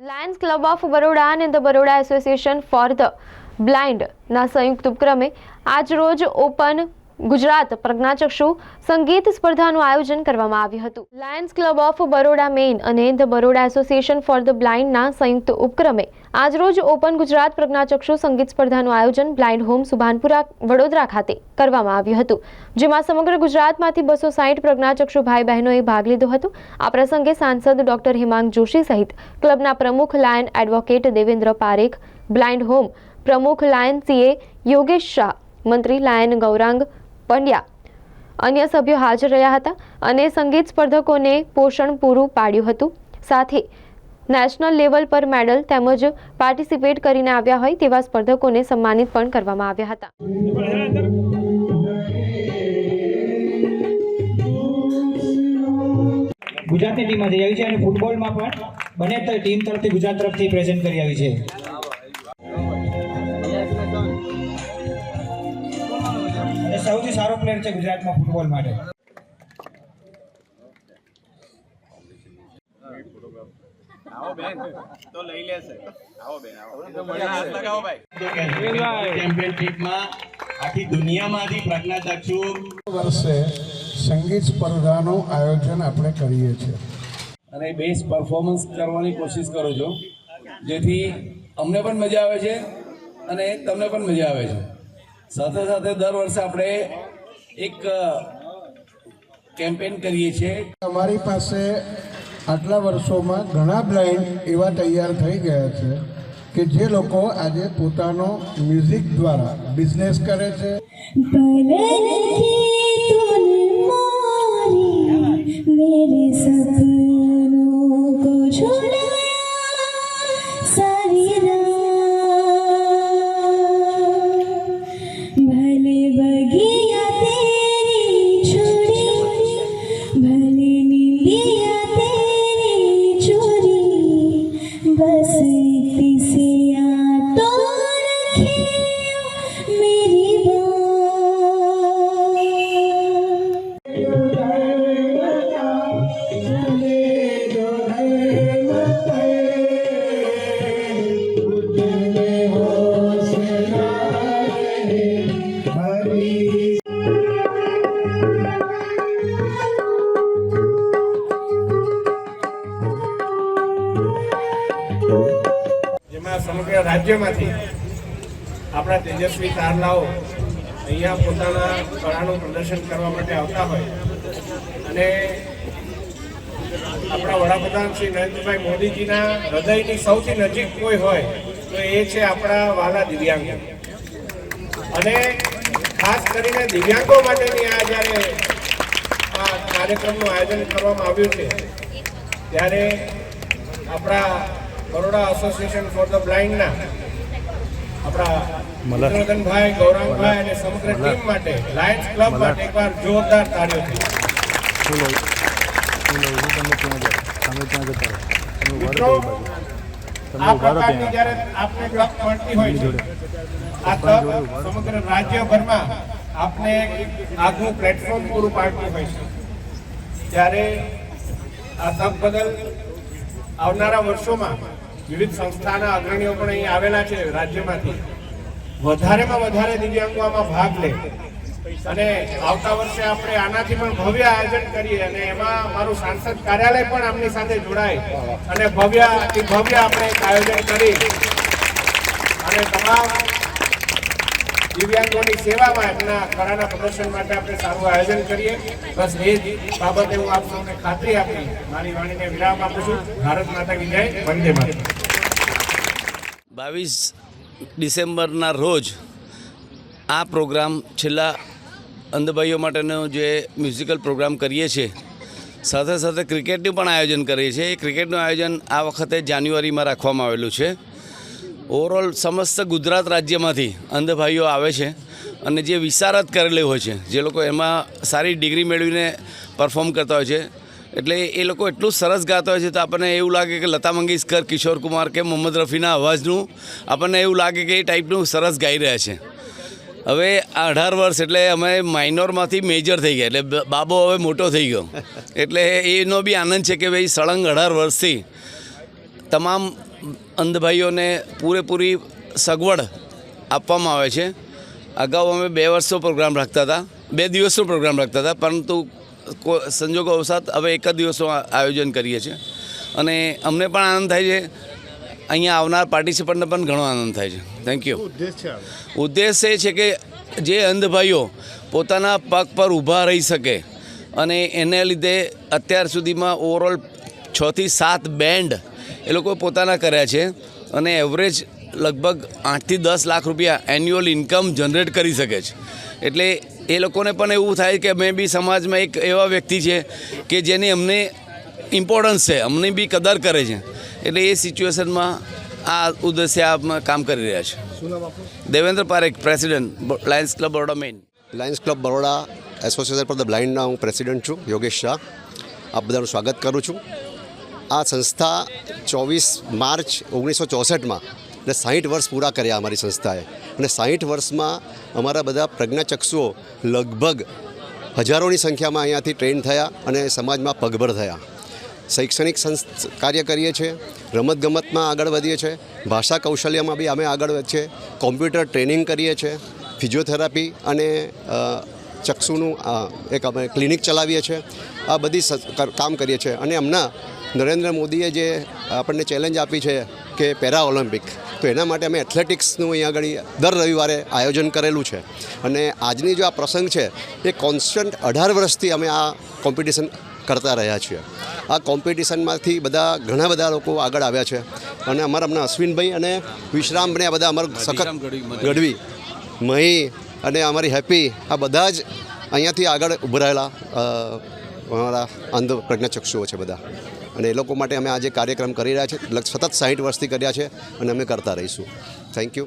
Lions club of Baroda અને the Baroda association for the બ્લાઇન્ડના સંયુક્ત ઉપક્રમે આજરોજ ઓપન ગુજરાત પ્રજ્ઞાચક્ષુ સંગીત સ્પર્ધાનું આયોજન કરવામાં આવ્યું હતું। Lions club of Baroda main અને the Baroda association for the બ્લાઇન્ડના સંયુક્ત ઉપક્રમે આજરોજ ઓપન ગુજરાત પ્રજ્ઞાચક્ષુ સંગીત સ્પર્ધાનું આયોજન બ્લાઇન્ડ હોમ સુભાનપુરા વડોદરા ખાતે કરવામાં આવ્યું હતું, જેમાં સમગ્ર ગુજરાતમાંથી 260 પ્રજ્ઞાચક્ષુ ભાઈ બહેનોએ ભાગ લીધો હતો। આ પ્રસંગે સાંસદ ડોક્ટર હિમાંગ જોશી સહિત ક્લબના પ્રમુખ lion advocate Devendra Parekh, blind home પ્રમુખ લાયન સીએ યોગેશ શાહ, મંત્રી લાયન ગૌરાંગ પંડ્યા અન્ય સભ્યો હાજર રહ્યા હતા અને સંગીત સ્પર્ધકોને પોષણ પૂરું પાડ્યું હતું। સાથે નેશનલ લેવલ પર મેડલ તેમજ પાર્ટિસિપેટ કરીને આવ્યા હોય તેવા સ્પર્ધકોને સન્માનિત પણ કરવામાં આવ્યા હતા। ગુજરાતની ટીમ જઈ આવી છે અને ફૂટબોલમાં પણ બંને ટીમ તરફથી ગુજરાત તરફથી પ્રેઝન્ટ કરી આવી છે। સૌથી સારો પ્લેયર છે ગુજરાતમાં ફૂટબોલ માટે। આવો બેન તો લઈ લેશે। આવો બેન આવો હાથ લગાવો ભાઈ। ચેમ્પિયનશિપમાં આખી દુનિયામાંથી પ્રજ્ઞાચક્ષુ વર્ષે સંગીત સ્પર્ધાનું આયોજન આપણે કરીએ છીએ અને બેસ્ટ પરફોર્મન્સ કરવાની કોશિશ કરું છું, જેથી અમને પણ મજા આવે છે અને તમને પણ મજા આવે છે। સાથે સાથે દર વર્ષે આપણે એક કેમ્પેન કરીએ છીએ। અમારી પાસે આટલા વર્ષોમાં ઘણા બ્લાઇન્ડ એવા તૈયાર થઈ ગયા છે કે જે લોકો આજે પોતાનો મ્યુઝિક દ્વારા બિઝનેસ કરે છે। સમગ્ર રાજ્યમાંથી આપણા તેજસ્વી તારલાઓ અહીંયા પોતાના કળાનું પ્રદર્શન કરવા માટે આવતા હોય અને આપણા વડાપ્રધાન શ્રી નરેન્દ્રભાઈ મોદીજીના હૃદયની સૌથી નજીક કોઈ હોય તો એ છે આપણા વાલા દિવ્યાંગો। અને ખાસ કરીને દિવ્યાંગો માટેની આ જ્યારે આ કાર્યક્રમનું આયોજન કરવામાં આવ્યું છે ત્યારે આપણા બરોડા એસોસિએશન ફોર ધ બ્લાઇન્ડના આપણા મનોરંજનભાઈ, ગૌરાંગભાઈ અને સમગ્ર ટીમ માટે લાયન્સ ક્લબ માટે એકવાર જોરદાર તાળીઓ થઈ। મિત્રો, આ પ્રકારની જ્યારે આપને ક્લબ મળતી હોય છે, આ ક્લબ સમગ્ર રાજ્યભરમાં આપને આગવું પ્લેટફોર્મ પૂરું પાડતી હોય છે, ત્યારે આ તક બદલ આવનારા વર્ષોમાં વિવિધ સંસ્થાના અગ્રણીઓ પણ અહીં આવેલા છે રાજ્યમાંથી, વધારેમાં વધારે દિવ્યાંગો આમાં ભાગ લે અને આવતા વર્ષે આપણે આનાથી પણ ભવ્ય આયોજન કરીએ અને એમાં મારું સાંસદ કાર્યાલય પણ આમની સાથે જોડાય અને ભવ્યથી ભવ્ય આપણે એક આયોજન કરી અને તમામ દિવ્યાંગોની સેવામાં એમના કળાના પ્રદર્શન માટે આપણે સારું આયોજન કરીએ। બસ એ જ બાબતે હું આપ સૌને ખાતરી આપી મારી વાણીને વિરામ આપું છું। ભારત માતા કી જય, વંદે માતરમ। 22 ડિસેમ્બરના રોજ આ પ્રોગ્રામ છેલ્લા અંધભાઈઓ માટેનો જે મ્યુઝિકલ પ્રોગ્રામ કરીએ છીએ, સાથે સાથે ક્રિકેટનું પણ આયોજન કરીએ છીએ। એ ક્રિકેટનું આયોજન આ વખતે જાન્યુઆરીમાં રાખવામાં આવેલું છે। ઓવરઓલ સમસ્ત ગુજરાત રાજ્યમાંથી અંધભાઈઓ આવે છે અને જે વિશારદ કરેલી હોય છે, જે લોકો એમાં સારી ડિગ્રી મેળવીને પરફોર્મ કરતા હોય છે, એટલે એ લોકો એટલું સરસ ગાતા હોય છે તો આપણને એવું લાગે કે લતા મંગેશકર, કિશોર કુમાર કે મોહમ્મદ રફીના અવાજનું આપણને એવું લાગે કે એ ટાઈપનું સરસ ગાઈ રહ્યા છે। હવે 18 વર્ષ એટલે અમે માઇનોરમાંથી મેજર થઈ ગયા, એટલે બાબો હવે મોટો થઈ ગયો, એટલે એનો બી આનંદ છે કે ભાઈ સળંગ 18 વર્ષથી તમામ અંધભાઈઓને પૂરેપૂરી સગવડ આપવામાં આવે છે. અગાઉ અમે 2 વર્ષનો પ્રોગ્રામ રાખતા હતા, 2 દિવસનો પ્રોગ્રામ રાખતા હતા, પરંતુ સંજોગો અવસાદ હવે 1 જ દિવસનું આયોજન કરીએ છીએ. અને અમને પણ આનંદ થાય છે, અહીંયા આવનાર પાર્ટિસિપન્ટને પણ ઘણો આનંદ થાય છે. Thank you. ઉદ્દેશ એ છે કે જે અંધભાઈઓ પોતાના પગ પર ઊભા રહી શકે અને એને લીધે અત્યાર સુધીમાં ઓવરઓલ 6 થી 7 બેન્ડ એ લોકોએ પોતાના કર્યા છે અને એવરેજ લગભગ 8 થી 10 લાખ રૂપિયા એન્યુઅલ ઇન્કમ જનરેટ કરી શકે છે. એટલે એ લોકોને પણ એવું થાય કે અમે બી સમાજમાં એક એવા વ્યક્તિ છે કે જેની અમને ઇમ્પોર્ટન્સ છે, અમને બી કદર કરે છે. એટલે એ સિચ્યુએશનમાં આ ઉદ્દેશ્ય કામ કરી રહ્યા છે. Devendra Parekh, president, Lions club Baroda main. Lions club Baroda association for the બ્લાઇન્ડના હું પ્રેસિડન્ટ છું, યોગેશ શાહ. આપ બધાનું સ્વાગત કરું છું. આ સંસ્થા 24 માર્ચ 1964માં એટલે 60 વર્ષ પૂરા કર્યા અમારી સંસ્થાએ. અને 60 વર્ષમાં અમારા બધા પ્રજ્ઞાચક્ષુઓ લગભગ હજારોની સંખ્યામાં અહીંયાથી ટ્રેન થયા અને સમાજમાં પગભર થયા. શૈક્ષણિક કાર્ય કરીએ છીએ, રમતગમતમાં આગળ વધીએ છીએ, ભાષા કૌશલ્યમાં બી અમે આગળ વધીએ છીએ, કોમ્પ્યુટર ટ્રેનિંગ કરીએ છીએ, ફિઝિયોથેરાપી અને ચક્ષુનું એક અમે ક્લિનિક ચલાવીએ છીએ. આ બધી કામ કરીએ છીએ. અને હમણાં નરેન્દ્ર મોદીએ જે આપણને ચેલેન્જ આપી છે કે પેરા ઓલિમ્પિક, તો એના માટે અમે એથ્લેટિક્સનું અહીં આગળ દર રવિવારે આયોજન કરેલું છે. અને આજની જો આ પ્રસંગ છે એ કોન્સ્ટન્ટ 18 વર્ષથી અમે આ કોમ્પિટિશન કરતા રહ્યા છીએ. આ કોમ્પિટિશનમાંથી ઘણા બધા લોકો આગળ આવ્યા છે. અને અમારા હમણાં અશ્વિનભાઈ અને વિશ્રામને આ બધા અમારા સખત ગઢવી, મહી અને અમારી હેપી, આ બધા જ અહીંયાથી આગળ ઉભરાયેલા અમારા અંધ પ્રજ્ઞાચક્ષુઓ છે બધા. અને એ લોકો માટે અમે આજે કાર્યક્રમ કરી રહ્યા છીએ, સતત 60 વર્ષથી કર્યા છે અને અમે કરતા રહીશું. Thank you.